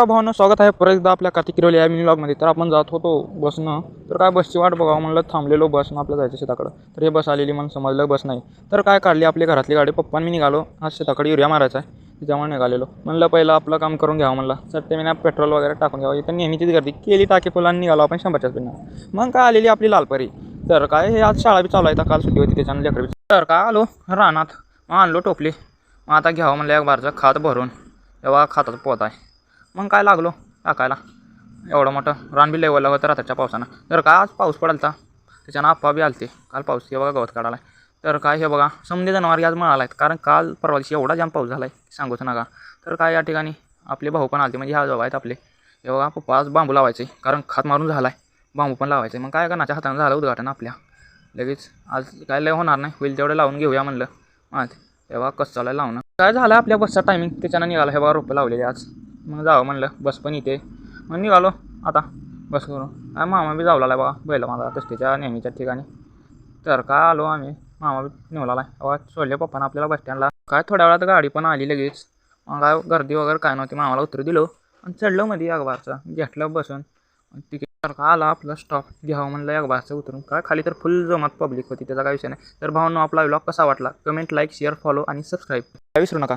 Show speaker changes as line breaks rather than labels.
भावांनो, स्वागत आहे परत एकदा आपल्या कार्तिक किरोली या मिनी व्लॉगमध्ये. तर आपण जात होतो बसनं, तर काय बसची वाट बघावं म्हणलं, थांबलेलो बसनं आपलं जायचं शेताकडं. तर हे बस आलेली म्हणून समजलं बस नाही, तर काय काढली आपली घरातली गाडी. पप्पांनी मी निघालो आज शेताकडे युरिया मारायचा आहे, त्याच्यामुळे निघालेलो. म्हणलं पहिलं आपलं काम करून घ्यावं, म्हणलं चटते मी पेट्रोल वगैरे टाकून घ्यावं. इथं नेहमीचीच गर्दी केली, टाकी फुलांनी निघालो आपण 100च्याच पिन्ना. मग काय आलेली आपली लालपरी. तर काय हे आज शाळा बी चालू आहे, काल सुट्टी होती त्याच्यानं लेकरं बी. तर काय आलो रानात, मग आणलो टोपली. मग आता घ्यावं म्हणलं एक बारचं खात भरून, तेव्हा खाताचं पोत आहे. मग काय लागलो टाकायला. एवढं मोठं रान बी लेवलला होतं रात्रीच्या पावसानं. तर काय आज पाऊस पडालता, त्याच्यानं आप्पा बी आलते काल पाऊस. हे बघा गवत काढायला. तर काय हे बघा समजे जनावर आज मळाला आहेत, कारण काल परवा दिवशी एवढा जाम पाऊस झाला आहे सांगूच नका. तर काय या ठिकाणी आपले भाऊ पण आलते, म्हणजे ह्या जवळ आहेत आपले. हे बघा पप्पा आज बांबू लावायचे, कारण खात मारून झाला आहे, बांबू पण लावायचे. मग काय करण्याच्या हातानं झालं उद्घाटन आपल्या लगेच. आज काय लय होणार नाही, होईल तेवढं लावून घेऊया म्हणलं. आज हे बघा कसं चालाय लावणं. काय झालं आपल्या बसचा टायमिंग, त्याच्यानं निघाला. हे बघा रोपं लावलेले आज. मग जावं म्हणलं, बस पण इथे. मग निघालो आता बस करून. काय मामा बी जावला आहे बघा बैल माझा तस्तीच्या नेहमीच्या ठिकाणी. तर काय आलो आम्ही, मामा बी निवला आहे बघा. सोडले पप्पानं आपल्याला बस स्टँडला. काय थोड्या वेळात गाडी पण आली लगेच. मग काय गर्दी वगैरे काय नव्हती, मामाला उतरू दिलो आणि चढलो मध्ये अखबारचा घेतलं बसून तिकीट. तर काय आला आपला स्टॉप, घ्यावं म्हणलं अखबारचं उतरून. काय खाली तर फुल जमात पब्लिक होती, त्याचा काय विषय नाही. तर भावांनो आपला व्लॉग कसा वाटला, कमेंट, लाईक, शेअर, फॉलो आणि सबस्क्राईब विसरू नका.